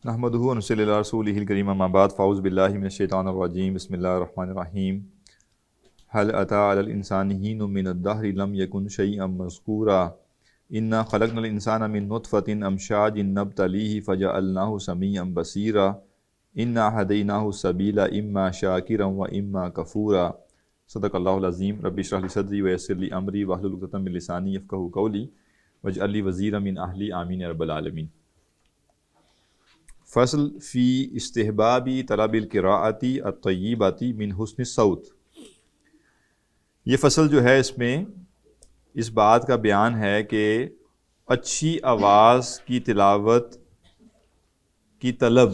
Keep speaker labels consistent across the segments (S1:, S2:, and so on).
S1: نحمدہ و نصلی علی رسولہ الکریم اما بعد فاعوذ باللہ من الشیطان الرجیم بسم اللہ الرحمن الرحیم هل اتى على الانسان حین من الدہر لم یکن شیئا مذکورا انا خلقنا الانسان من نطفۃ امشاج نبتلیہ فجعلناہ سمیعا بصیرا انا ہدیناہ السبیل اما شاکرا و اما کفورا صدق اللہ العظیم رب اشرح لی صدری ویسر لی امری واحلل عقدۃ من لسانی یفقہوا قولی واجعل لی وزیرا من اہلی آمین یا رب العالمین۔ فصل فی استحبابی طلب القراءتی الطیباتی من حسن الصوت۔ یہ فصل جو ہے اس میں اس بات کا بیان ہے کہ اچھی آواز کی تلاوت کی طلب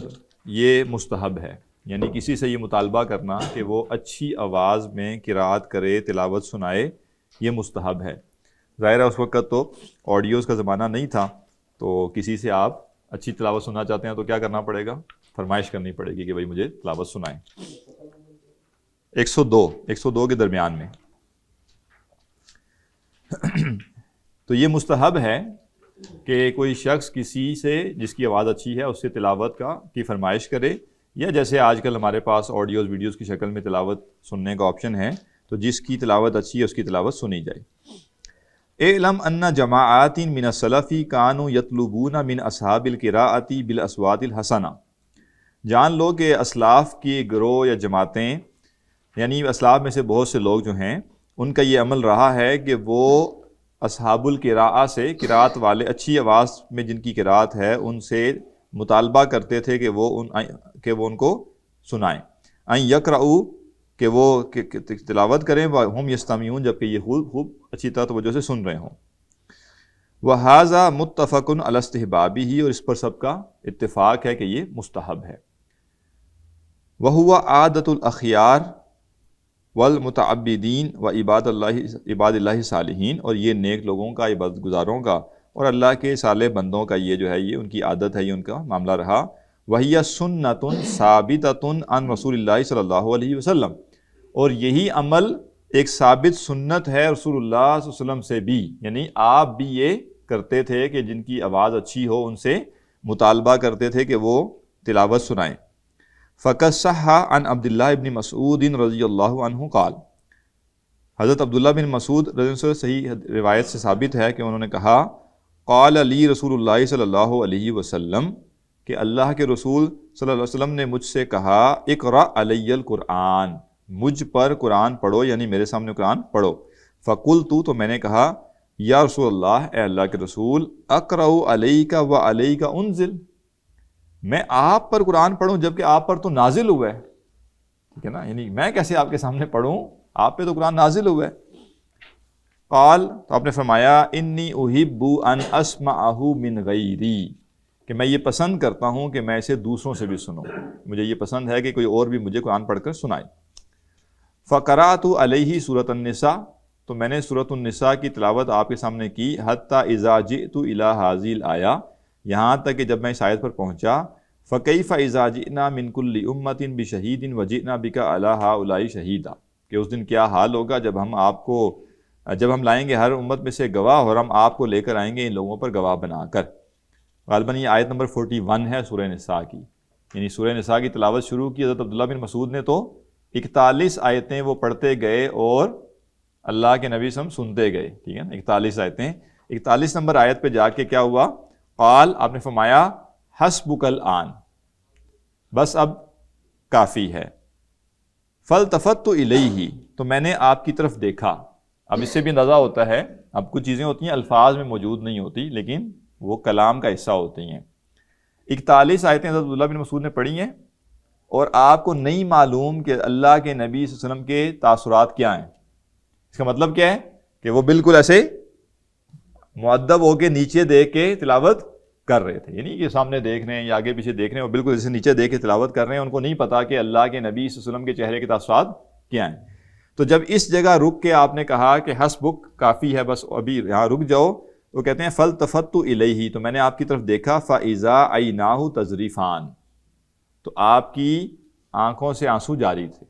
S1: یہ مستحب ہے، یعنی کسی سے یہ مطالبہ کرنا کہ وہ اچھی آواز میں قراءت کرے، تلاوت سنائے، یہ مستحب ہے۔ ظاہر ہے اس وقت تو آڈیوز کا زمانہ نہیں تھا، تو کسی سے آپ اچھی تلاوت سننا چاہتے ہیں تو کیا کرنا پڑے گا؟ فرمائش کرنی پڑے گی کہ بھائی مجھے تلاوت سنائیں۔ 102 کے درمیان میں تو یہ مستحب ہے کہ کوئی شخص کسی سے جس کی آواز اچھی ہے اس سے تلاوت کی فرمائش کرے، یا جیسے آج کل ہمارے پاس آڈیوز ویڈیوز کی شکل میں تلاوت سننے کا آپشن ہے، تو جس کی تلاوت اچھی ہے اس کی تلاوت سنی جائے۔ اعلم ان جماعات من السلف کانوا یطلبون من اصحاب القراءۃ بالاصوات الحسنہ۔ جان لو کہ اسلاف کی گروہ یا جماعتیں، یعنی اسلاف میں سے بہت سے لوگ جو ہیں ان کا یہ عمل رہا ہے کہ وہ اصحاب القراءہ سے، قراءت والے اچھی آواز میں جن کی قراءت ہے ان سے مطالبہ کرتے تھے کہ وہ ان کو سنائیں، ان یقرؤوا کہ وہ تلاوت کریں، ہم یستمعون جبکہ یہ خوب اچھی طرح توجہ سے سن رہے ہوں۔ وَهَذَا مُتَّفَقٌ عَلَى اسْتِحْبَابِهِ، اور اس پر سب کا اتفاق ہے کہ یہ مستحب ہے۔ وَهُوَ عَادَةُ الْأَخْيَارِ وَالْمُتَعَبِّدِينَ وَعِبَادِ اللَّهِ الصَّالِحِينَ، اور یہ نیک لوگوں کا، عبادت گزاروں کا اور اللہ کے صالح بندوں کا یہ جو ہے یہ ان کی عادت ہے، یہ ان کا معاملہ رہا۔ وَهِيَ سُنَّةٌ ثَابِتَةٌ عَنْ رسول اللہ صلی اللہ علیہ وسلم، اور یہی عمل ایک ثابت سنت ہے رسول اللہ صلی اللہ علیہ وسلم سے بھی، یعنی آپ بھی یہ کرتے تھے کہ جن کی آواز اچھی ہو ان سے مطالبہ کرتے تھے کہ وہ تلاوت سنائیں۔ فَقَدْ صَحَّ عَنْ عبد اللہ بن مسعود رضی اللہ عنہ قال، حضرت عبداللہ بن مسعود رضی اللہ عنہ سے صحیح روایت سے ثابت ہے کہ انہوں نے کہا، قال لی رسول اللہ صلی اللہ علیہ وسلم، کہ اللہ کے رسول صلی اللہ علیہ وسلم نے مجھ سے کہا، اقرأ علی القرآن، مجھ پر قرآن پڑھو، یعنی میرے سامنے قرآن پڑھو۔ فقلت، تو میں نے کہا، یا رسول اللہ، اے اللہ کے رسول، اقرأ علیک و علیک انزل، میں آپ پر قرآن پڑھوں جبکہ آپ پر تو نازل ہوا ہے، ٹھیک ہے نا، یعنی میں کیسے آپ کے سامنے پڑھوں، آپ پہ تو قرآن نازل ہوا ہے۔ قال، تو آپ نے فرمایا، انی احب ان اسمعہ من غیری، کہ میں یہ پسند کرتا ہوں کہ میں اسے دوسروں سے بھی سنوں، مجھے یہ پسند ہے کہ کوئی اور بھی مجھے قرآن پڑھ کر سنائے۔ فقرأت علیہ سورۃ النساء، تو میں نے سورۃ النساء کی تلاوت آپ کے سامنے کی، حتی اذا جئت الی ھذہ الآیہ، یہاں تک کہ جب میں اس آیت پر پہنچا، فکیف اذا جئنا من کل امۃ بشہید وجئنا بک علی ھؤلاء شہیدا، کہ اس دن کیا حال ہوگا جب ہم لائیں گے ہر امت میں سے گواہ، اور ہم آپ کو لے کر آئیں گے ان لوگوں پر گواہ بنا کر۔ غالباً یہ آیت نمبر 41 ہے سورہ نساء کی، یعنی سورہ نساء کی تلاوت شروع کی حضرت عبداللہ بن مسعود نے، تو 41 آیتیں وہ پڑھتے گئے اور اللہ کے نبی صلی اللہ علیہ وسلم سنتے گئے، ٹھیک ہے نا، 41 آیتیں۔ 41 نمبر آیت پہ جا کے کیا ہوا؟ قال، آپ نے فرمایا، حسبک الآن، بس اب کافی ہے۔ فالتفت الیہ، تو میں نے آپ کی طرف دیکھا۔ اب اس سے بھی اندازہ ہوتا ہے، اب کچھ چیزیں ہوتی ہیں الفاظ میں موجود نہیں ہوتی لیکن وہ کلام کا حصہ ہوتی ہیں۔ 41 آیتیں حضرت عبداللہ بن مسعود نے پڑھی ہیں، اور آپ کو نہیں معلوم کہ اللہ کے نبی صلی اللہ علیہ وسلم کے تاثرات کیا ہیں۔ اس کا مطلب کیا ہے کہ وہ بالکل ایسے مؤدب ہو کے نیچے دیکھ کے تلاوت کر رہے تھے، یعنی کہ سامنے دیکھ رہے ہیں یا آگے پیچھے دیکھ رہے ہیں، وہ بالکل ایسے نیچے دیکھ کے تلاوت کر رہے ہیں، ان کو نہیں پتا کہ اللہ کے نبی صلی اللہ علیہ وسلم کے چہرے کے تاثرات کیا ہیں۔ تو جب اس جگہ رک کے آپ نے کہا کہ حسبک، کافی ہے، بس ابھی یہاں رک جاؤ، وہ کہتے ہیں فالتفت الیہ، تو میں نے آپ کی طرف دیکھا، فاذا عیناہ تذریفان، تو آپ کی آنکھوں سے آنسو جاری تھے۔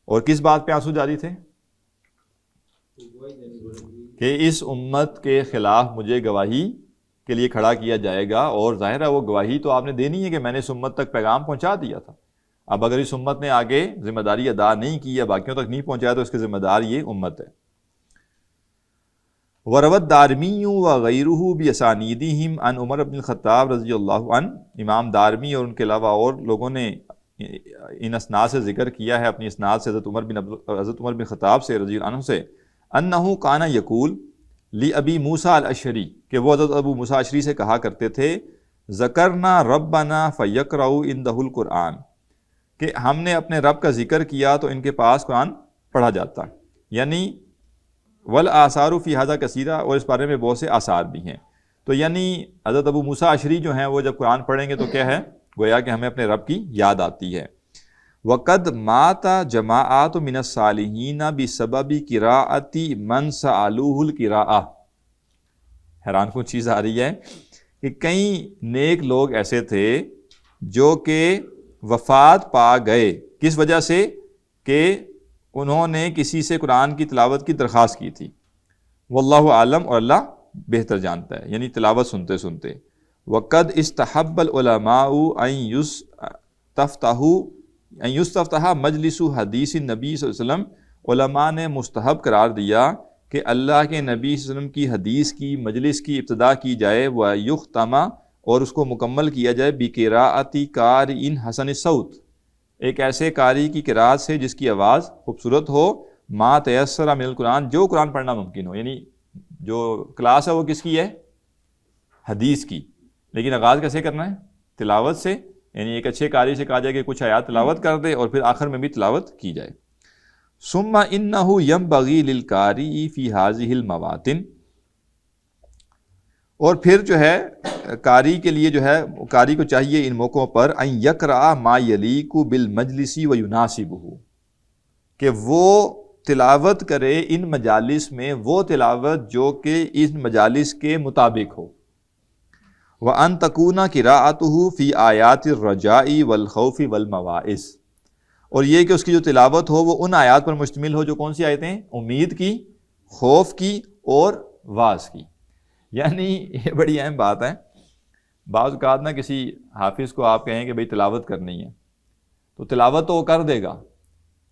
S1: اور کس بات پہ آنسو جاری تھے؟ کہ اس امت کے خلاف مجھے گواہی کے لیے کھڑا کیا جائے گا، اور ظاہر ہے وہ گواہی تو آپ نے دینی ہے کہ میں نے اس امت تک پیغام پہنچا دیا تھا۔ اب اگر اس امت نے آگے ذمہ داری ادا نہیں کی یا باقیوں تک نہیں پہنچایا تو اس کی ذمہ دار یہ امت ہے۔ وروت دارمی وغیرہ باسانیدہم عن عمر بن الخطاب رضی اللہ عنہ، امام دارمی اور ان کے علاوہ اور لوگوں نے ان اسناد سے ذکر کیا ہے اپنی اسناد سے حضرت عمر بن خطاب سے رضی اللہ عنہ سے، انہ کان یقول لابی موسیٰ الاشعری، کہ وہ حضرت ابو موسیٰ اشعری سے کہا کرتے تھے، ذکرنا ربنا فیقرأ عندہ القرآن، کہ ہم نے اپنے رب کا ذکر کیا تو ان کے پاس قرآن پڑھا جاتا، یعنی والآثار فی ھذا کثیرہ، اور اس بارے میں بہت سے آثار بھی ہیں۔ تو یعنی حضرت ابو موسیٰ اشعری جو ہیں وہ جب قرآن پڑھیں گے تو کیا ہے، گویا کہ ہمیں اپنے رب کی یاد آتی ہے۔ وقد مات جماعات من الصالحین بسبب قراءۃ من سألوہ القراءۃ، حیران کن چیز آ رہی ہے کہ کئی نیک لوگ ایسے تھے جو کہ وفات پا گئے، کس وجہ سے؟ کہ انہوں نے کسی سے قرآن کی تلاوت کی درخواست کی تھی۔ واللہ عالم، اور اللہ بہتر جانتا ہے، یعنی تلاوت سنتے سنتے۔ وقد استحب العلماء ان یستفتح مجلس حدیث النبی صلی اللہ علیہ وسلم، علماء نے مستحب قرار دیا کہ اللہ کے نبی صلی اللہ علیہ وسلم کی حدیث کی مجلس کی ابتدا کی جائے، وَيُخْتَمَ، اور اس کو مکمل کیا جائے، بِقِرَاءَةِ قَارِئٍ حسن الصوت، ایک ایسے قاری کی قرات سے جس کی آواز خوبصورت ہو، ما تیسر من القرآن، جو قرآن پڑھنا ممکن ہو، یعنی جو کلاس ہے وہ کس کی ہے؟ حدیث کی، لیکن آغاز کیسے کرنا ہے؟ تلاوت سے، یعنی ایک اچھے قاری سے کہا جائے کہ کچھ آیات تلاوت کر دے اور پھر آخر میں بھی تلاوت کی جائے۔ ثم انہ ینبغی للقاری فی ہذہ المواطن، اور پھر جو ہے قاری کے لیے جو ہے، قاری کو چاہیے ان موقعوں پر ان یقرأ ما یلیق بالمجلس ویناسبہ، کہ وہ تلاوت کرے ان مجالس میں وہ تلاوت جو کہ ان مجالس کے مطابق ہو، وَأَن تَكُونَ قِرَاءَتُهُ فِي آیات الرجاء والخوف والمواعظ، اور یہ کہ اس کی جو تلاوت ہو وہ ان آیات پر مشتمل ہو جو کون سی آیتیں ہیں؟ امید کی، خوف کی اور واعظ کی۔ یعنی یہ بڑی اہم بات ہے، بعض اوقات نا کسی حافظ کو آپ کہیں کہ بھئی تلاوت کرنی ہے تو تلاوت تو وہ کر دے گا،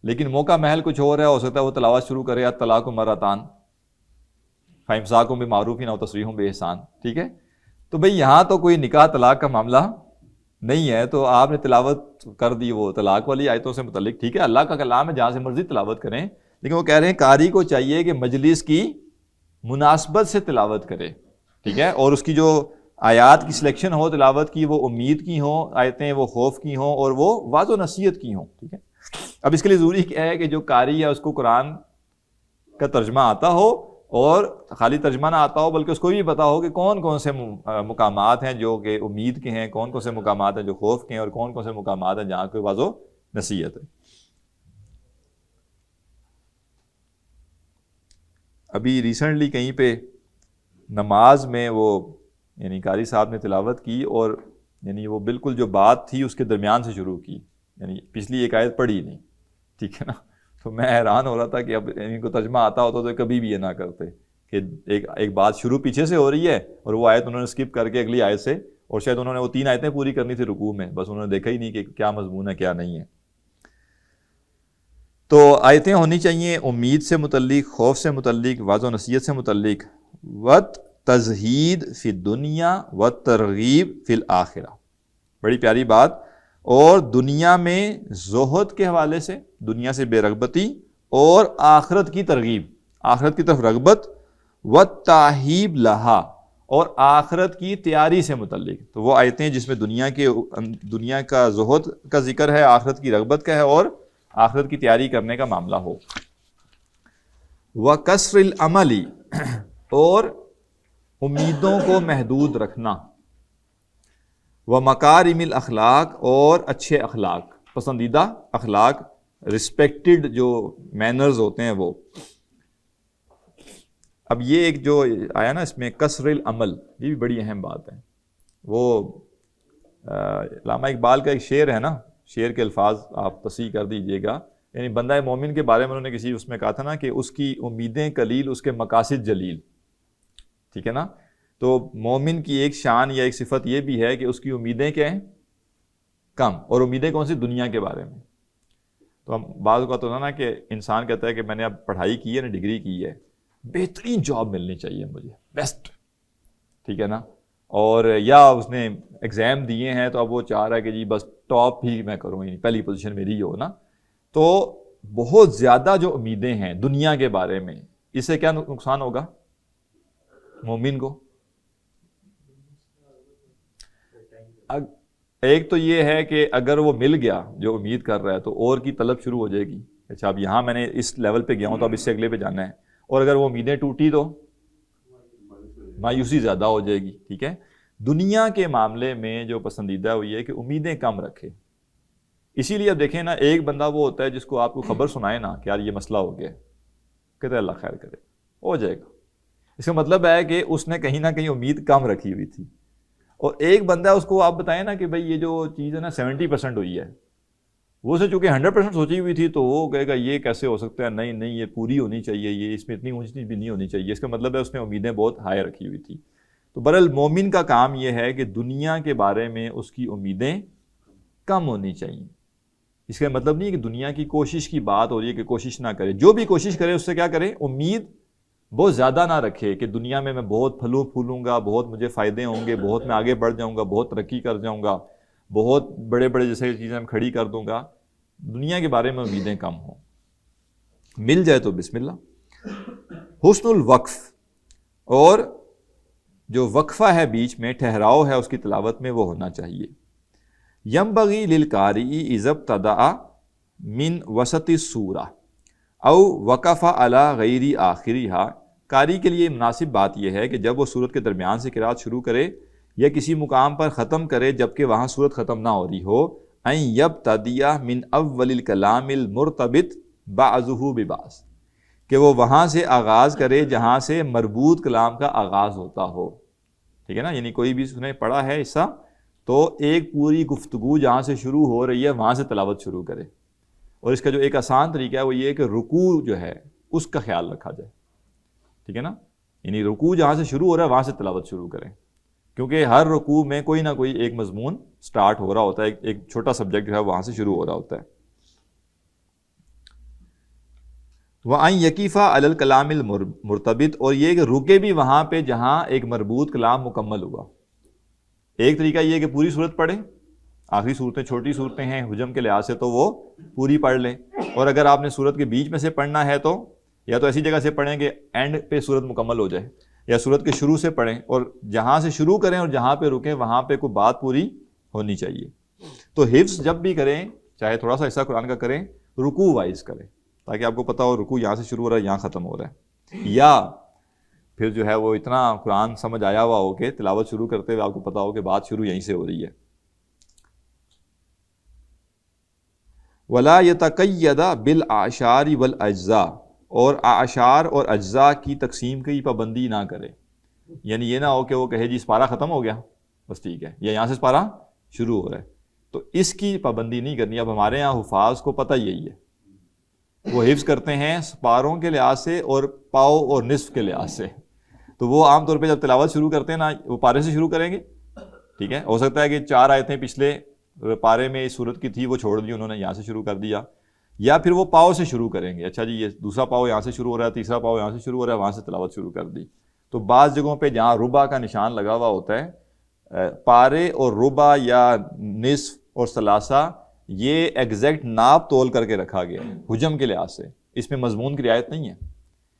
S1: لیکن موقع محل کچھ اور ہے، ہو سکتا ہے وہ تلاوت شروع کرے الطلاق مرتان فامساک بمعروف او تسریح باحسان، ٹھیک ہے؟ تو بھئی یہاں تو کوئی نکاح طلاق کا معاملہ نہیں ہے، تو آپ نے تلاوت کر دی وہ طلاق والی آیتوں سے متعلق، ٹھیک ہے اللہ کا کلام ہے، جہاں سے مرضی تلاوت کریں، لیکن وہ کہہ رہے ہیں قاری کو چاہیے کہ مجلس کی مناسبت سے تلاوت کرے، ٹھیک ہے، اور اس کی جو آیات کی سلیکشن ہو تلاوت کی وہ امید کی ہوں آیتیں، وہ خوف کی ہوں اور وہ واعظ و نصیحت کی ہوں، ٹھیک ہے۔ اب اس کے لیے ضروری کیا ہے کہ جو قاری ہے اس کو قرآن کا ترجمہ آتا ہو، اور خالی ترجمہ نہ آتا ہو بلکہ اس کو بھی پتا ہو کہ کون کون سے مقامات ہیں جو کہ امید کے ہیں، کون کون سے مقامات ہیں جو خوف کے ہیں، اور کون کون سے مقامات ہیں جہاں کوئی واعظ و نصیحت ہے۔ ابھی ریسنٹلی کہیں پہ نماز میں وہ یعنی قاری صاحب نے تلاوت کی، اور یعنی وہ بالکل جو بات تھی اس کے درمیان سے شروع کی، یعنی پچھلی ایک آیت پڑھی نہیں، ٹھیک ہے نا، تو میں حیران ہو رہا تھا کہ اب ان کو ترجمہ آتا ہوتا تو کبھی بھی یہ نہ کرتے کہ ایک بات شروع پیچھے سے ہو رہی ہے اور وہ آیت انہوں نے اسکپ کر کے اگلی آیت سے، اور شاید انہوں نے وہ 3 آیتیں پوری کرنی تھی رکوع میں، بس انہوں نے دیکھا ہی نہیں کہ کیا مضمون ہے کیا نہیں ہے۔ تو آیتیں ہونی چاہیے امید سے متعلق، خوف سے متعلق، واعظ و نصیحت سے متعلق، تزہید فی الدنیا و ترغیب فی الآخرہ، بڑی پیاری بات، اور دنیا میں زہد کے حوالے سے، دنیا سے بے رغبتی، اور آخرت کی ترغیب، آخرت کی طرف رغبت، و تاہیب لہا، اور آخرت کی تیاری سے متعلق۔ تو وہ آیتیں جس میں دنیا کا زہد کا ذکر ہے، آخرت کی رغبت کا ہے، اور آخرت کی تیاری کرنے کا معاملہ ہو۔ وَقَصْرِ الْعَمَلِ، اور امیدوں کو محدود رکھنا، وَمَكَارِمِ الْأَخْلَاق، اور اچھے اخلاق، پسندیدہ اخلاق، رسپیکٹڈ جو مینرز ہوتے ہیں وہ۔ اب یہ ایک جو آیا نا اس میں قصر العمل، یہ بھی بڑی اہم بات ہے۔ وہ علامہ اقبال کا ایک شعر ہے نا، شعر کے الفاظ آپ تصحیح کر دیجئے گا، یعنی بندہ مومن کے بارے میں انہوں نے کسی اس میں کہا تھا نا کہ اس کی امیدیں قلیل، اس کے مقاصد جلیل، ٹھیک ہے نا، تو مومن کی ایک شان یا ایک صفت یہ بھی ہے کہ اس کی امیدیں کیا ہیں؟ کم. اور امیدیں کون سی؟ دنیا کے بارے میں. تو ہم بعض اوقات ہوتا ہے نا کہ انسان کہتا ہے کہ میں نے اب پڑھائی کی ہے نا، ڈگری کی ہے، بہترین جاب ملنی چاہیے مجھے، بیسٹ، ٹھیک ہے نا، اور یا اس نے ایگزام دیے ہیں تو اب وہ چاہ رہا ہے کہ جی بس ٹاپ ہی میں کروں، یعنی پہلی پوزیشن میری ہی ہو نا. تو بہت زیادہ جو امیدیں ہیں دنیا کے بارے میں، اس سے کیا نقصان ہوگا مومن کو؟ ایک تو یہ ہے کہ اگر وہ مل گیا جو امید کر رہا ہے تو اور کی طلب شروع ہو جائے گی. اچھا اب یہاں میں نے اس لیول پہ گیا ہوں تو اب اس سے اگلے پہ جانا ہے. اور اگر وہ امیدیں ٹوٹی تو مایوسی زیادہ ہو جائے گی. ٹھیک ہے. دنیا کے معاملے میں جو پسندیدہ وہ یہ ہے کہ امیدیں کم رکھے. اسی لیے اب دیکھیں نا، ایک بندہ وہ ہوتا ہے جس کو آپ کو خبر سنائے نا کہ یار یہ مسئلہ ہو گیا، کہتے ہیں اللہ خیر کرے، ہو جائے گا. اس کا مطلب ہے کہ اس نے کہیں نہ کہیں امید کم رکھی ہوئی تھی. اور ایک بندہ اس کو آپ بتائیں نا کہ بھائی یہ جو چیز ہے نا 70% ہوئی ہے، وہ سے چونکہ 100% سوچی ہوئی تھی تو وہ کہے گا یہ کیسے ہو سکتا ہے، نہیں نہیں یہ پوری ہونی چاہیے، یہ اس میں اتنی اونچی بھی نہیں ہونی چاہیے. اس کا مطلب ہے اس نے امیدیں بہت ہائی رکھی ہوئی تھی. تو برحال مومن کا کام یہ ہے کہ دنیا کے بارے میں اس کی امیدیں کم ہونی چاہیے. اس کا مطلب نہیں ہے کہ دنیا کی کوشش کی بات ہو رہی ہے کہ کوشش نہ کرے. جو بھی کوشش کرے اس سے کیا کرے؟ امید بہت زیادہ نہ رکھے کہ دنیا میں بہت پھلوں پھولوں گا، بہت مجھے فائدے ہوں گے، بہت میں آگے بڑھ جاؤں گا، بہت ترقی کر جاؤں گا، بہت بڑے بڑے جیسے چیزیں میں کھڑی کر دوں گا. دنیا کے بارے میں امیدیں کم ہوں. مل جائے تو بسم اللہ. حسن الوقف، اور جو وقفہ ہے بیچ میں، ٹھہراؤ ہے اس کی تلاوت میں، وہ ہونا چاہیے. ینبغی للقاری اذا ابتدأ من وسط السورہ او وقف علی غیر آخرہا. قاری کے لیے مناسب بات یہ ہے کہ جب وہ سورت کے درمیان سے قرات شروع کرے یا کسی مقام پر ختم کرے جبکہ وہاں سورت ختم نہ ہو رہی ہو، ان یبتدی من اول الکلام المرتبط بعضہ ببعض، کہ وہ وہاں سے آغاز کرے جہاں سے مربوط کلام کا آغاز ہوتا ہو. ٹھیک ہے نا، یعنی کوئی بھی اس نے پڑھا ہے حصہ تو ایک پوری گفتگو جہاں سے شروع ہو رہی ہے وہاں سے تلاوت شروع کرے. اور اس کا جو ایک آسان طریقہ ہے وہ یہ کہ رکوع جو ہے اس کا خیال رکھا جائے. ٹھیک ہے نا، یعنی رکوع جہاں سے شروع ہو رہا ہے وہاں سے تلاوت شروع کریں، کیونکہ ہر رکوع میں کوئی نہ کوئی ایک مضمون سٹارٹ ہو رہا ہوتا ہے، ایک چھوٹا سبجیکٹ جو ہے وہاں سے شروع ہو رہا ہوتا ہے. وَأَن يَقِفَ عَلَى الْكَلَامِ الْمُرْتَبِطِ، اور یہ کہ رکے بھی وہاں پہ جہاں ایک مربوط کلام مکمل ہوا. ایک طریقہ یہ کہ پوری صورت پڑھیں، آخری صورتیں چھوٹی صورتیں ہیں حجم کے لحاظ سے تو وہ پوری پڑھ لیں. اور اگر آپ نے صورت کے بیچ میں سے پڑھنا ہے تو یا تو ایسی جگہ سے پڑھیں کہ اینڈ پہ صورت مکمل ہو جائے، یا صورت کے شروع سے پڑھیں اور جہاں سے شروع کریں اور جہاں پہ رکیں وہاں پہ کوئی بات پوری ہونی چاہیے. تو حفظ جب بھی کریں، چاہے تھوڑا سا حصہ قرآن کا کریں، رکوع وائز کریں تاکہ آپ کو پتہ ہو رکوع یہاں سے شروع ہو رہا ہے یہاں ختم ہو رہا ہے. یا پھر جو ہے وہ اتنا قرآن سمجھ آیا ہوا ہو کہ تلاوت شروع کرتے ہوئے آپ کو پتہ ہو کہ بات شروع یہیں سے ہو رہی ہے. ولا یتقید بالاعشار والاجزاء، اور اعشار اور اجزاء کی تقسیم کی پابندی نہ کرے. یعنی یہ نہ ہو کہ وہ کہے جی سپارہ ختم ہو گیا بس ٹھیک ہے، یا یہاں سے سپارہ شروع ہو رہا ہے، تو اس کی پابندی نہیں کرنی. اب ہمارے یہاں حفاظ کو پتہ یہی ہے، وہ حفظ کرتے ہیں سپاروں کے لحاظ سے اور پاؤ اور نصف کے لحاظ سے. تو وہ عام طور پہ جب تلاوت شروع کرتے ہیں نا وہ پارے سے شروع کریں گے. ٹھیک ہے، ہو سکتا ہے کہ 4 آیتیں پچھلے پارے میں اس صورت کی تھی وہ چھوڑ دی انہوں نے، یہاں سے شروع کر دیا. یا پھر وہ پاؤ سے شروع کریں گے، اچھا جی یہ دوسرا پاؤ یہاں سے شروع ہو رہا ہے، تیسرا پاؤ یہاں سے شروع ہو رہا ہے، وہاں سے تلاوت شروع کر دی. تو بعض جگہوں پہ جہاں ربع کا نشان لگا ہوا ہوتا ہے، پارے اور ربع یا نصف اور ثلاثہ یہ ایگزیکٹ ناپ تول کر کے رکھا گیا ہے حجم کے لحاظ سے، اس میں مضمون کی رعایت نہیں ہے.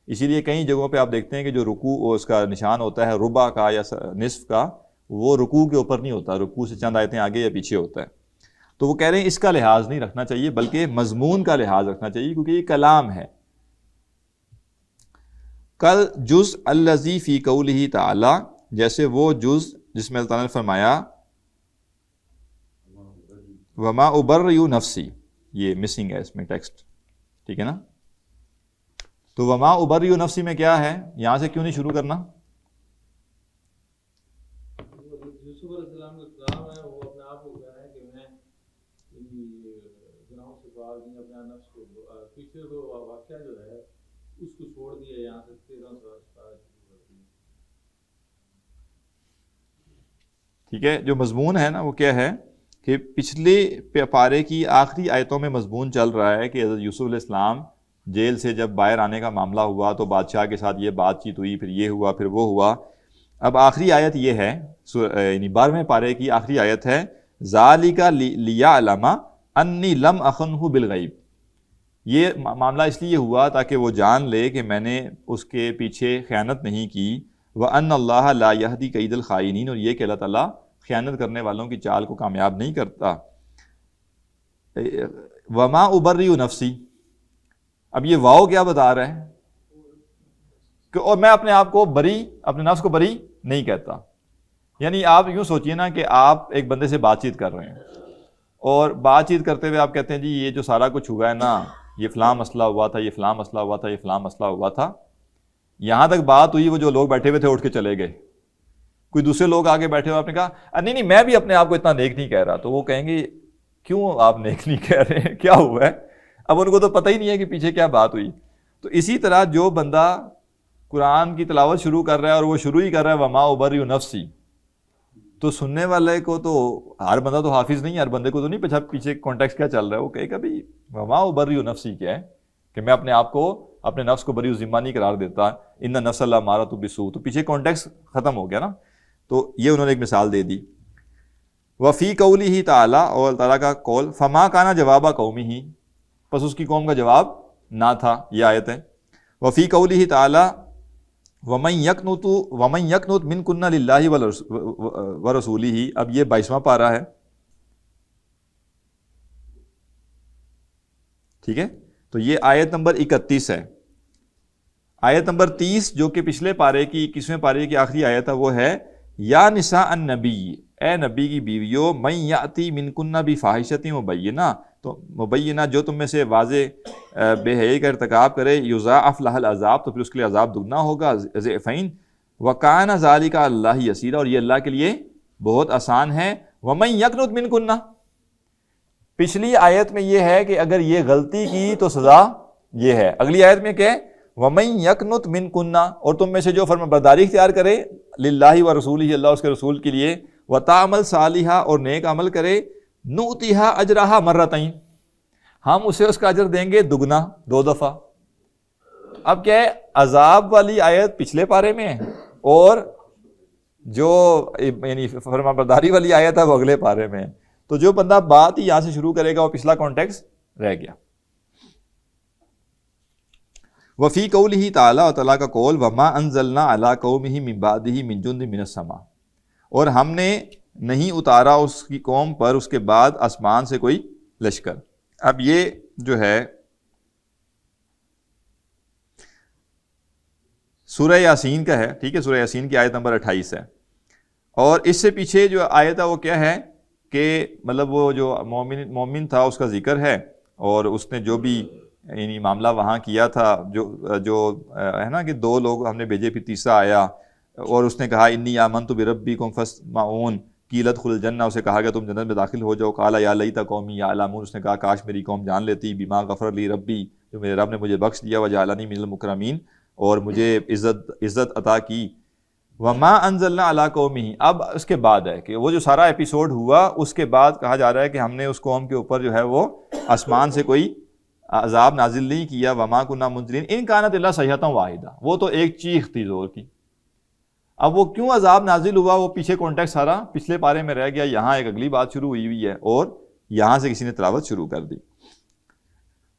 S1: اسی لیے کئی جگہوں پہ آپ دیکھتے ہیں کہ جو رکوع اس کا نشان ہوتا ہے ربع کا یا نصف کا، وہ رکوع کے اوپر نہیں ہوتا، رکوع سے چند آیتیں آگے یا پیچھے ہوتا ہے. تو وہ کہہ رہے ہیں اس کا لحاظ نہیں رکھنا چاہیے بلکہ مضمون کا لحاظ رکھنا چاہیے، کیونکہ یہ کلام ہے. کل جز الذی فی قولہ تعالی، جیسے وہ جز جس میں اللہ تعالیٰ نے فرمایا وما ابرئ نفسی، یہ مسنگ ہے اس میں ٹیکسٹ. ٹھیک ہے نا، تو وما ابرئ نفسی میں کیا ہے، یہاں سے کیوں نہیں شروع کرنا؟
S2: یوسف علیہ السلام کا کلام ہے، وہ اپنے آپ کو کہہ رہے ہیں کہ میں گناہوں سے پاک نہیں، اپنے نفس کو پیچھے کو واقعہ جو ہے اس کو چھوڑ دیا، یہاں سے 13 سال شروع کرتی ہے.
S1: ٹھیک ہے، جو مضمون ہے نا وہ کیا ہے کہ پچھلے پارے کی آخری آیتوں میں مضمون چل رہا ہے کہ حضرت یوسف علیہ السلام جیل سے جب باہر آنے کا معاملہ ہوا تو بادشاہ کے ساتھ یہ بات چیت ہوئی، پھر یہ ہوا، پھر وہ ہوا. اب آخری آیت یہ ہے، یعنی 12ویں پارے کی آخری آیت ہے ذالک لیعلم انی لم اخنہ بالغیب. یہ معاملہ اس لیے ہوا تاکہ وہ جان لے کہ میں نے اس کے پیچھے خیانت نہیں کی. وَأَنَّ اللَّهَ لَا يَهْدِي كَيْدَ الْخَائِنِينَ، اور یہ کہ اللہ تعالیٰ خیانت کرنے والوں کی چال کو کامیاب نہیں کرتا. وَمَا أُبَرِّئُ نَفْسِي، اب یہ واو کیا بتا رہا ہے کہ اور میں اپنے آپ کو بری، اپنے نفس کو بری نہیں کہتا. یعنی آپ یوں سوچئے نا کہ آپ ایک بندے سے بات چیت کر رہے ہیں اور بات چیت کرتے ہوئے آپ کہتے ہیں جی یہ جو سارا کچھ ہوا ہے نا، یہ فلاں مسئلہ ہوا تھا، یہ فلاں مسئلہ ہوا تھا، یہ فلاں مسئلہ ہوا تھا. یہاں تک بات ہوئی، وہ جو لوگ بیٹھے ہوئے تھے اٹھ کے چلے گئے. کوئی دوسرے لوگ آگے بیٹھے ہوئے، آپ نے کہا نہیں میں بھی اپنے آپ کو اتنا نیک نہیں کہہ رہا. تو وہ کہیں گے کیوں آپ نیک نہیں کہہ رہے ہیں، کیا ہوا ہے؟ اب ان کو تو پتہ ہی نہیں ہے کہ پیچھے کیا بات ہوئی. تو اسی طرح جو بندہ قرآن کی تلاوت شروع کر رہا ہے اور وہ شروع ہی کر رہا ہے وما ابرئ نفسی، تو سننے والے کو تو ہر بندہ تو حافظ نہیں ہے، ہر بندے کو تو نہیں پیچھے کانٹیکسٹ کیا چل رہا ہے. وہ کہے گا بھائی وما ابرئ نفسی کیا ہے کہ میں اپنے آپ کو، اپنے نفس کو بری و ذمہ نہیں قرار دیتا. ان نفس لامارۃ بالسوء، تو پیچھے کانٹیکسٹ ختم ہو گیا نا. تو یہ انہوں نے ایک مثال دے دی. وفی قولہ تعالی، اور اللہ تعالیٰ کا قول فما کانا جواب قومہ، پس اس کی قوم کا جواب نہ تھا. یہ آیت ہے. وفی قولہ تعالی ومن یقنت منکن للہ ورسولہ، اب یہ 22واں پارہ ہے. ٹھیک ہے، تو یہ آیت نمبر 31 ہے. آیت نمبر 30 جو کہ پچھلے پارے کی 21ویں پارے کی آخری آیت ہے وہ ہے یا نساء النبی، اے نبی کی بیویوں، من یاتی منکن بفاحشۃ مبینہ، تو مبینہ جو تم میں سے واضح بے حیائی کا ارتکاب کرے، یضاعف لها العذاب، تو پھر اس کے لیے عذاب دگنا ہوگا، ضعفین. وکان ذلک اللہ یسیرا، اور یہ اللہ کے لیے بہت آسان ہے. ومن یقنت منکن، پچھلی آیت میں یہ ہے کہ اگر یہ غلطی کی تو سزا یہ ہے. اگلی آیت میں کیا ہے وَمَن يَقْنُتْ مِنْكُنَّ، اور تم میں سے جو فرمانبرداری اختیار کرے للہ ورسولہ، اللہ اس کے رسول کے لیے، وَتَعْمَلْ صَالِحًا، اور نیک عمل کرے، نُؤْتِهَا أَجْرَهَا مَرَّتَيْن، ہم اسے اس کا اجر دیں گے دگنا، 2 دفعہ. اب کیا ہے، عذاب والی آیت پچھلے پارے میں ہے اور جو یعنی فرمانبرداری والی آیت ہے وہ اگلے پارے میں ہے. تو جو بندہ بات ہی یہاں سے شروع کرے گا وہ پچھلا کانٹیکسٹ رہ گیا. وفی قولہ تعالی، اور تعالیٰ کا قول وما انزلنا علی قومہ من بعدہ من جند من السماء، اور ہم نے نہیں اتارا اس کی قوم پر اس کے بعد آسمان سے کوئی لشکر. اب یہ جو ہے سورہ یاسین کا ہے. ٹھیک ہے، سورہ یاسین کی آیت نمبر 28 ہے. اور اس سے پیچھے جو آیت ہے وہ کیا ہے کہ مطلب وہ جو مومن تھا اس کا ذکر ہے، اور اس نے جو بھی یعنی معاملہ وہاں کیا تھا، جو ہے نا کہ 2 لوگ ہم نے بھیجے پھر تیسرا آیا اور اس نے کہا انی آمنت بربکم فاسمعون، قیل ادخلوا الجنہ، اسے کہا گیا تم جنت میں داخل ہو جاؤ. قال یا لیت قومی یعلمون، اس نے کہا کاش میری قوم جان لیتی، بما غفر لی ربی، جو میرے رب نے مجھے بخش دیا، وجعلنی من المکرمین، اور مجھے عزت عطا کی. وما انزلنا علی قومہ، اب اس کے بعد ہے کہ وہ جو سارا ایپیسوڈ ہوا اس کے بعد کہا جا رہا ہے کہ ہم نے اس قوم کے اوپر جو ہے وہ آسمان سے کوئی عذاب نازل نہیں کیا. وما کنا منزلین ان کانت الا صیحۃ واحدہ، وہ تو ایک چیخ تھی زور کی. اب وہ کیوں عذاب نازل ہوا وہ پیچھے کانٹیکسٹ سارا پچھلے پارے میں رہ گیا. یہاں ایک اگلی بات شروع ہوئی ہے اور یہاں سے کسی نے تلاوت شروع کر دی.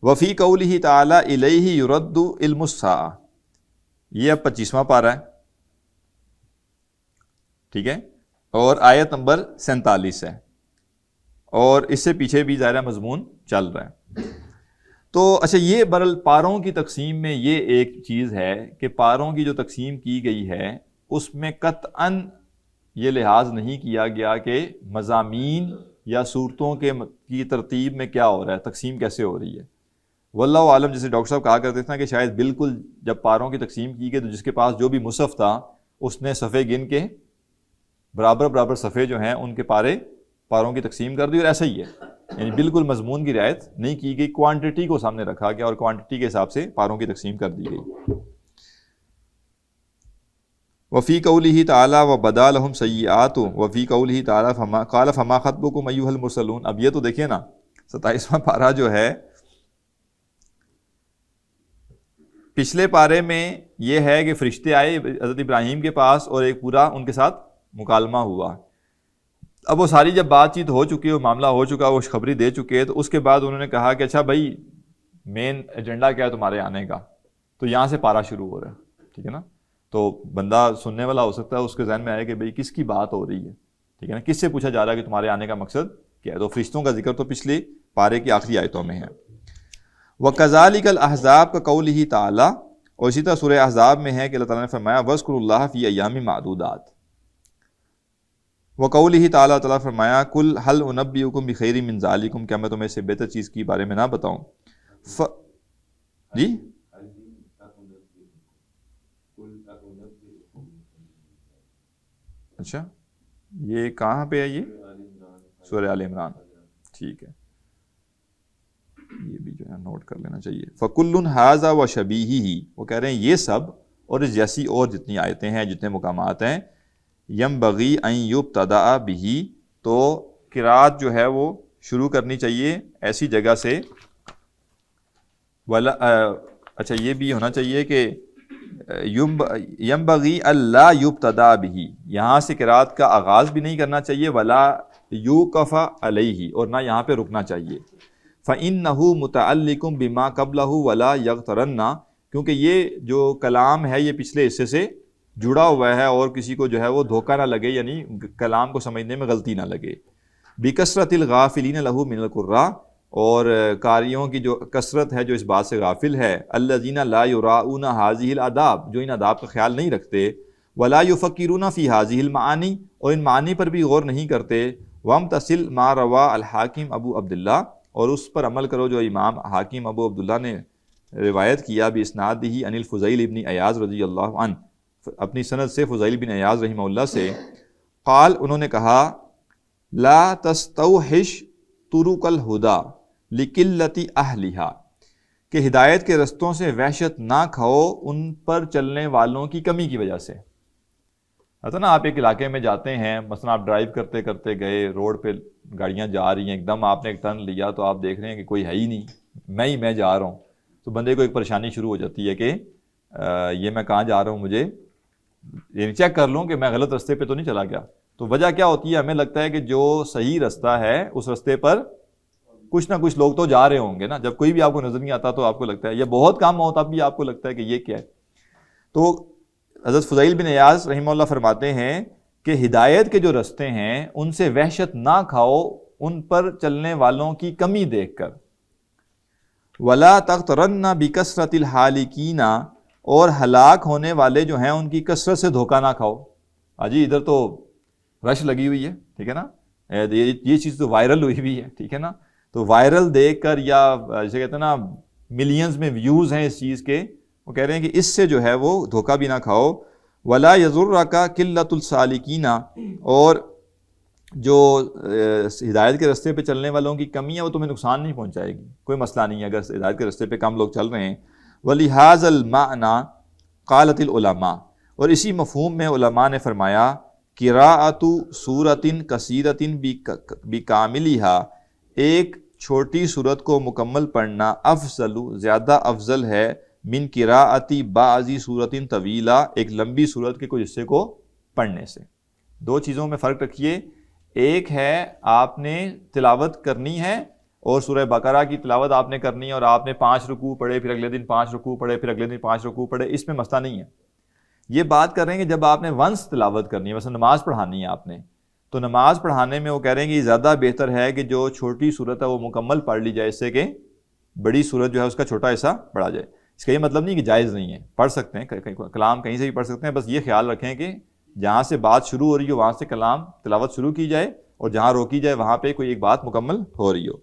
S1: وفی قولہ تعالی الیہ یرد علم الساعہ، یہ اب 25واں پارہ ہے. ٹھیک ہے، اور آیت نمبر 47 ہے، اور اس سے پیچھے بھی ظاہرہ مضمون چل رہا ہے. تو اچھا، یہ برل پاروں کی تقسیم میں یہ ایک چیز ہے کہ پاروں کی جو تقسیم کی گئی ہے اس میں قطعاً یہ لحاظ نہیں کیا گیا کہ مضامین یا صورتوں کی ترتیب میں کیا ہو رہا ہے، تقسیم کیسے ہو رہی ہے. واللہ عالم، جیسے ڈاکٹر صاحب کہا کرتے تھے کہ شاید بالکل جب پاروں کی تقسیم کی گئی تو جس کے پاس جو بھی مصحف تھا اس نے صفحے گن کے برابر صفحے جو ہیں ان کے پاروں کی تقسیم کر دی، اور ایسا ہی ہے. یعنی بالکل مضمون کی رعایت نہیں کی گئی، کوانٹٹی کو سامنے رکھا گیا اور کوانٹٹی کے حساب سے پاروں کی تقسیم کر دی گئی. وفی قولہ تعالیٰ وبدا لہم سیئات وفی قولہ تعالیٰ قال فما خطبکم ایھا المرسلون. اب یہ تو دیکھیے نا 27واں پارہ جو ہے، پچھلے پارے میں یہ ہے کہ فرشتے آئے حضرت ابراہیم کے پاس اور ایک پورا ان کے ساتھ مکالمہ ہوا. اب وہ ساری جب بات چیت ہو چکی، وہ معاملہ ہو چکا، وہ خوشخبری دے چکے، تو اس کے بعد انہوں نے کہا کہ اچھا بھائی مین ایجنڈا کیا ہے تمہارے آنے کا؟ تو یہاں سے پارہ شروع ہو رہا ہے، ٹھیک ہے نا. تو بندہ سننے والا ہو سکتا ہے اس کے ذہن میں آئے کہ بھئی کس کی بات ہو رہی ہے، ٹھیک ہے نا، کس سے پوچھا جا رہا ہے کہ تمہارے آنے کا مقصد کیا ہے. تو فرشتوں کا ذکر تو پچھلے پارے کی آخری آیتوں میں ہے. وَكَذَلِكَ الْأَحْزَابُ كَقَوْلِهِ تعالیٰ، اور اسی طرح سورہ احزاب میں ہے کہ اللہ تعالیٰ نے فرمایا وَاذْكُرُوا اللَّهَ فِي أَيَّامٍ مَعْدُودَاتٍ. وَقَوْلِهِ تعالیٰ، تعالیٰ فرمایا قُلْ هَلْ أُنَبِّئُكُم بِخَيْرٍ مِّن ذَلِكُمْ، کیا میں تمہیں اس سے بہتر چیز کے بارے میں نہ بتاؤں؟ جی اچھا یہ کہاں پہ ہے؟ یہ سورہ آل عمران، ٹھیک ہے، یہ بھی جو ہے نوٹ کر لینا چاہیے. فَكُلٌّ هَذَا وَشَبِيهِهِ، وہ کہہ رہے ہیں یہ سب اور اس جیسی اور جتنی آیتیں ہیں، جتنے مقامات ہیں، يَنبَغِي أَن يُبْتَدَأَ بِهِ، تو قرات جو ہے وہ شروع کرنی چاہیے ایسی جگہ سے. اچھا یہ بھی ہونا چاہیے کہ يَنبَغِي أَلَّا يُبْتَدَأَ بِهِ، یہاں سے قرات کا آغاز بھی نہیں کرنا چاہیے، وَلَا يُوقَفَ عَلَيْهِ، اور نہ یہاں پہ رکنا چاہیے. فَإِنَّهُ مُتَعَلِّقٌ بِمَا قَبْلَهُ وَلَا يَغْتَرَنَّ، کیونکہ یہ جو کلام ہے یہ پچھلے حصے سے جڑا ہوا ہے اور کسی کو جو ہے وہ دھوکہ نہ لگے، یعنی کلام کو سمجھنے میں غلطی نہ لگے. بِكَثْرَةِ الْغَافِلِينَ لَهُ مِنَ الْقُرَّاءِ، اور قاریوں کی جو کثرت ہے جو اس بات سے غافل ہے. الَّذِينَ لَا يُرَاؤُونَ هَذِهِ الْآدَابِ، جو ان آداب کا خیال نہیں رکھتے. وَلَا يُفَكِّرُونَ فِي هَذِهِ الْمَعَانِي، اور ان معنی پر بھی غور نہیں کرتے. وَامْتَثِلْ مَا رَوَى الْحَاكِمُ ابو عبداللہ، اور اس پر عمل کرو جو امام حاکم ابو عبداللہ نے روایت کیا بِإِسْنَادِهِ عن الفضیل ابن عیاض رضی اللہ عنہ، اپنی سند سے فضیل بن عیاض رحمہ اللہ سے. قال، انہوں نے کہا لا تستوحش طرق الہدی لقلت اہلہا، کہ ہدایت کے رستوں سے وحشت نہ کھاؤ ان پر چلنے والوں کی کمی کی وجہ سے. ہوتا نا آپ ایک علاقے میں جاتے ہیں، مثلا آپ ڈرائیو کرتے کرتے گئے، روڈ پہ گاڑیاں جا رہی ہیں، ایک دم آپ نے ایک ٹرن لیا تو آپ دیکھ رہے ہیں کہ کوئی ہے ہی نہیں، میں جا رہا ہوں، تو بندے کو ایک پریشانی شروع ہو جاتی ہے کہ یہ میں کہاں جا رہا ہوں، مجھے یہ چیک کر لوں کہ میں غلط رستے پہ تو نہیں چلا گیا. تو وجہ کیا ہوتی ہے؟ ہمیں لگتا ہے کہ جو صحیح رستہ ہے اس رستے پر کچھ نہ کچھ لوگ تو جا رہے ہوں گے نا. جب کوئی بھی آپ کو نظر نہیں آتا تو آپ کو لگتا ہے، یہ بہت کام ہو تب بھی آپ کو لگتا ہے کہ یہ کیا ہے. تو حضرت فضیل بن عیاض رحمہ اللہ فرماتے ہیں کہ ہدایت کے جو رستے ہیں ان سے وحشت نہ کھاؤ ان پر چلنے والوں کی کمی دیکھ کر. وَلَا تَغْتَرَنَّ بِكَثْرَةِ الْحَالِكِينَ، اور ہلاک ہونے والے جو ہیں ان کی کثرت سے دھوکہ نہ کھاؤ. جی ادھر تو رش لگی ہوئی ہے، ٹھیک ہے نا، یہ چیز تو وائرل ہوئی ہوئی ہے، ٹھیک ہے نا. تو وائرل دیکھ کر یا جیسے کہتے ہیں نا ملینز میں ویوز ہیں اس چیز کے، وہ کہہ رہے ہیں کہ اس سے جو ہے وہ دھوکہ بھی نہ کھاؤ. وَلَا يَضُرَّكَ قِلَّةُ السَّالِكِينَ، اور جو ہدایت کے رستے پہ چلنے والوں کی کمی ہے وہ تمہیں نقصان نہیں پہنچائے گی، کوئی مسئلہ نہیں ہے اگر ہدایت کے رستے پہ کم لوگ چل رہے ہیں. وَلِهَذَا الْمَعْنَى قَالَتِ الْعُلَمَاء، اور اسی مفہوم میں علماء نے فرمایا قراءۃ سورۃ کثیرۃ بکاملها، ایک چھوٹی سورت کو مکمل پڑھنا افضل، زیادہ افضل ہے، من قراءۃ بعض سورۃ طویلہ، ایک لمبی سورت کے کچھ حصے کو پڑھنے سے. دو چیزوں میں فرق رکھیے، ایک ہے آپ نے تلاوت کرنی ہے اور سورہ بقرہ کی تلاوت آپ نے کرنی ہے اور آپ نے 5 رکوع پڑھے، پھر اگلے دن 5 رکوع پڑھے، پھر اگلے دن 5 رکوع پڑھے، اس میں مسئلہ نہیں ہے. یہ بات کر رہے ہیں کہ جب آپ نے ونس تلاوت کرنی ہے، مثلا نماز پڑھانی ہے آپ نے، تو نماز پڑھانے میں وہ کہہ رہے ہیں کہ یہ زیادہ بہتر ہے کہ جو چھوٹی صورت ہے وہ مکمل پڑھ لی جائے، اس سے کہ بڑی صورت جو ہے اس کا چھوٹا حصہ پڑھا جائے. اس کا یہ مطلب نہیں کہ جائز نہیں ہے، پڑھ سکتے ہیں، کلام کہیں سے بھی پڑھ سکتے ہیں، بس یہ خیال رکھیں کہ جہاں سے بات شروع ہو رہی ہو وہاں سے کلام تلاوت شروع کی جائے، اور جہاں روکی جائے وہاں پہ کوئی ایک بات مکمل ہو رہی ہو.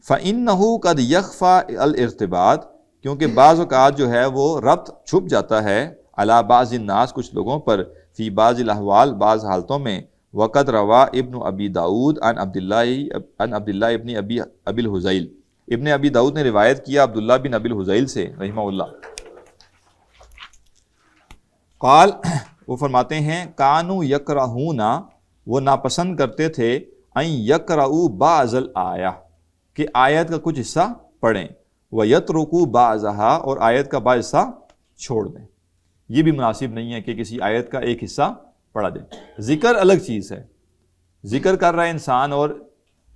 S1: فَإِنَّهُ قَدْ يَخْفَى الْارْتِبَاطُ، کیونکہ بعض اوقات جو ہے وہ ربط چھپ جاتا ہے، علی بعض الناس، کچھ لوگوں پر، فی بعض الاحوال، بعض حالتوں میں. وقد روا ابن ابی داود عن عبداللہ ابن ابی الحذیل، ابن ابی داود نے روایت کیا عبداللہ بن ابی الحذیل سے رحمہ اللہ. قال وہ فرماتے ہیں کانو یکرہونا وہ ناپسند کرتے تھے ان یقرؤ بعض الآیہ کہ آیت کا کچھ حصہ پڑھیں ویترکوا بعضھا اور آیت کا بعض حصہ چھوڑ دیں. یہ بھی مناسب نہیں ہے کہ کسی آیت کا ایک حصہ پڑھا دیں. ذکر الگ چیز ہے، ذکر کر رہا ہے انسان اور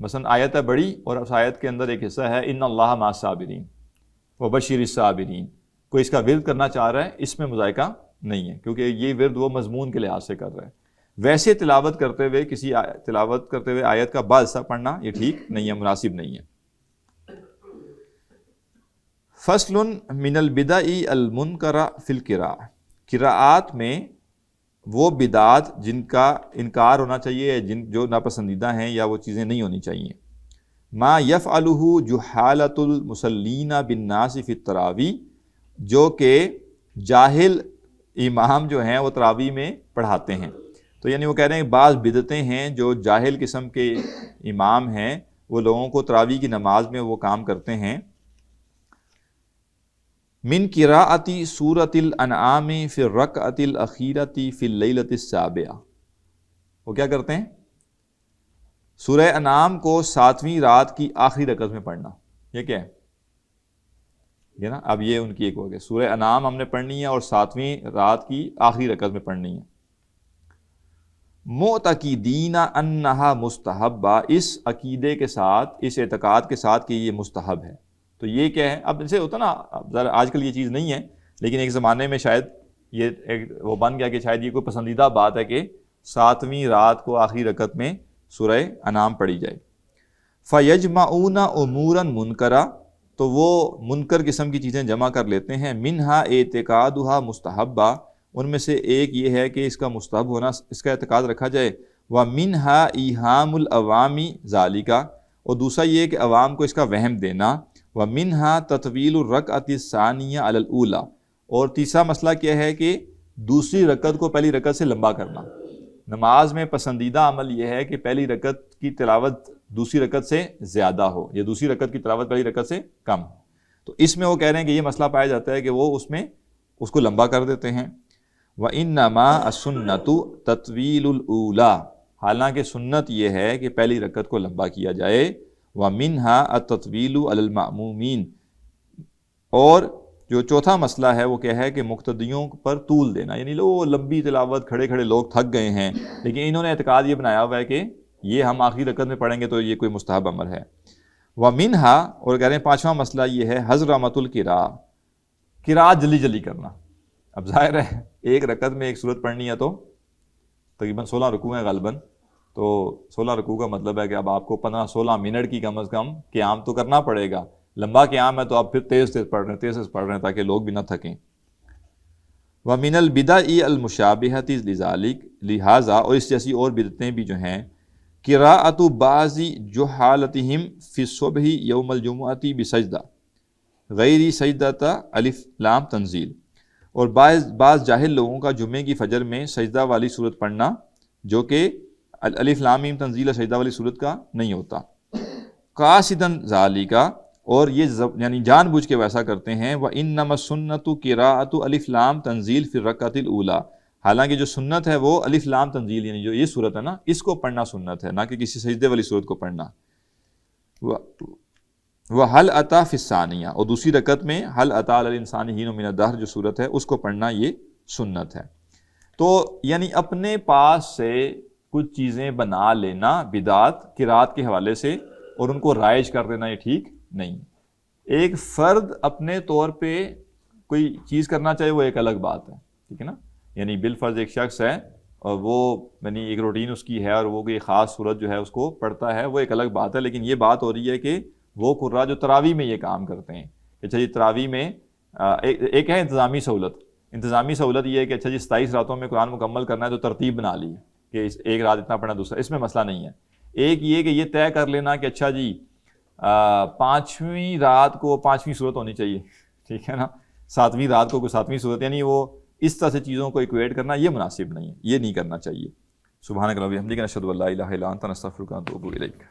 S1: مثلا آیت ہے بڑی اور اس آیت کے اندر ایک حصہ ہے ان اللہ مع الصابرین وبشر الصابرین، کوئی اس کا ورد کرنا چاہ رہا ہے، اس میں مذائقہ نہیں ہے کیونکہ یہ ورد وہ مضمون کے لحاظ سے کر رہا ہے. ویسے تلاوت کرتے ہوئے تلاوت کرتے ہوئے آیت کا بعض حصہ پڑھنا یہ ٹھیک نہیں ہے، مناسب نہیں ہے. فصل من البدع المنکرہ فی القراءۃ، قراءات میں وہ بدعات جن کا انکار ہونا چاہیے، جو ناپسندیدہ ہیں یا وہ چیزیں نہیں ہونی چاہیے. ما یفعلہ جہالۃ المصلین بالناس فی التراویح، جو کہ جاہل امام جو ہیں وہ تراویح میں پڑھاتے ہیں. تو یعنی وہ کہہ رہے ہیں بعض بدعتیں ہیں جو جاہل قسم کے امام ہیں وہ لوگوں کو تراویح کی نماز میں وہ کام کرتے ہیں. من قراءۃ سورۃ الانعام فی الرکعۃ الاخیرۃ فی اللیلۃ السابعہ، وہ کیا کرتے ہیں؟ سورہ انعام کو 7ویں رات کی آخری رکعت میں پڑھنا. یہ کیا ہے؟ یہ نا اب یہ ان کی ایک ہو گیا، سورہ انعام ہم نے پڑھنی ہے اور 7ویں رات کی آخری رکعت میں پڑھنی ہے. معتقدین انہا مستحبہ، اس عقیدے کے ساتھ، اس اعتقاد کے ساتھ کہ یہ مستحب ہے. تو یہ کیا ہے؟ اب جیسے ہوتا نا، ذرا آج کل یہ چیز نہیں ہے لیکن ایک زمانے میں شاید یہ ایک وہ بن گیا کہ شاید یہ کوئی پسندیدہ بات ہے کہ 7ویں رات کو آخری رکعت میں سورہ انعام پڑھی جائے. فیجمعون امورا منکرہ، تو وہ منکر قسم کی چیزیں جمع کر لیتے ہیں. منہا اعتقادہا مستحبہ، ان میں سے ایک یہ ہے کہ اس کا مستحب ہونا، اس کا اعتقاد رکھا جائے. ومنہا ایہام العوام ذالک، اور دوسرا یہ کہ عوام کو اس کا وہم دینا. ومنہا تطویل الرکعۃ الثانیہ علی الاولی، اور تیسرا مسئلہ کیا ہے کہ دوسری رکعت کو پہلی رکعت سے لمبا کرنا. نماز میں پسندیدہ عمل یہ ہے کہ پہلی رکعت کی تلاوت دوسری رکعت سے زیادہ ہو یا دوسری رکعت کی تلاوت پہلی رکعت سے کم. تو اس میں وہ کہہ رہے ہیں کہ یہ مسئلہ پایا جاتا ہے کہ وہ اس کو لمبا کر دیتے ہیں. وَإِنَّمَا السُّنَّةُ تَطْوِيلُ الْأُولَى، حالانکہ سنت یہ ہے کہ پہلی رکعت کو لمبا کیا جائے. وَمِنْهَا التَّطْوِيلُ عَلَى الْمَأْمُومِينَ، اور جو چوتھا مسئلہ ہے وہ کیا ہے کہ مقتدیوں پر طول دینا، یعنی لوگ لمبی تلاوت، کھڑے کھڑے لوگ تھک گئے ہیں لیکن انہوں نے اعتقاد یہ بنایا ہوا ہے کہ یہ ہم آخری رکعت میں پڑھیں گے تو یہ کوئی مستحب امر ہے. وَمِنْهَا، اور کہہ رہے ہیں پانچواں مسئلہ یہ ہے حضرمۃ القراء، قراءت جلدی جلدی کرنا. اب ظاہر ہے ایک رکعت میں ایک سورت پڑھنی ہے تو تقریباً 16 رکوع ہیں غالباً، تو 16 رکوع کا مطلب ہے کہ اب آپ کو 15-16 منٹ کی کم از کم قیام تو کرنا پڑے گا. لمبا قیام ہے تو آپ پھر تیز پڑھ رہے ہیں تاکہ لوگ بھی نہ تھکیں. وَمِنَ الْبِدَعِ الْمُشَابِهَةِ لِذَلِكَ، لہٰذا اور اس جیسی اور بدعتیں بھی جو ہیں، قراءۃ بعض جہالتہم فی الصبح یوم الجمعۃ بسجدہ غیر سجدۃ الف لام تنزیل، اور بعض جاہل لوگوں کا جمعے کی فجر میں سجدہ والی صورت پڑھنا جو کہ الف لام میم تنزیل سجدہ والی صورت کا نہیں ہوتا. قاصداً ذالک، اور یہ یعنی جان بوجھ کے ویسا کرتے ہیں. وَإِنَّمَا السُّنَّةُ قِرَاءَةُ الف لام تنزیل فی الرکعۃ الاولی، حالانکہ جو سنت ہے وہ الف لام تنزیل یعنی جو یہ صورت ہے نا اس کو پڑھنا سنت ہے، نہ کہ کسی سجدے والی صورت کو پڑھنا. وَهَلْ أَتَى فِي الثَّانِيَةِ، اور دوسری رکعت میں هَلْ أَتَى عَلَى الْإِنسَانِ حِینٌ مِنَ الدَّهْرِ جو صورت ہے اس کو پڑھنا یہ سنت ہے. تو یعنی اپنے پاس سے کچھ چیزیں بنا لینا بدعت قراءت کے حوالے سے اور ان کو رائج کر دینا یہ ٹھیک نہیں. ایک فرد اپنے طور پہ کوئی چیز کرنا چاہے وہ ایک الگ بات ہے، ٹھیک ہے نا. یعنی بالفرض ایک شخص ہے اور وہ یعنی ایک روٹین اس کی ہے اور وہ کوئی خاص صورت جو ہے اس کو پڑھتا ہے، وہ ایک الگ بات ہے. لیکن یہ بات ہو رہی ہے کہ وہ قراء جو تراویح میں یہ کام کرتے ہیں کہ اچھا جی تراویح میں ایک ہے انتظامی سہولت یہ ہے کہ اچھا جی 27 راتوں میں قرآن مکمل کرنا ہے تو ترتیب بنا لی کہ ایک رات اتنا پڑھنا دوسرا، اس میں مسئلہ نہیں ہے. ایک یہ کہ یہ طے کر لینا کہ اچھا جی 5ویں رات کو 5ویں صورت ہونی چاہیے، ٹھیک ہے نا، 7ویں رات کو کوئی 7ویں صورت، یعنی وہ اس طرح سے چیزوں کو ایکویٹ کرنا یہ مناسب نہیں ہے، یہ نہیں کرنا چاہیے. سبحانک اللہم و بحمدک، نشہد ان لا الہ الا انت، نستغفرک و نتوب الیک.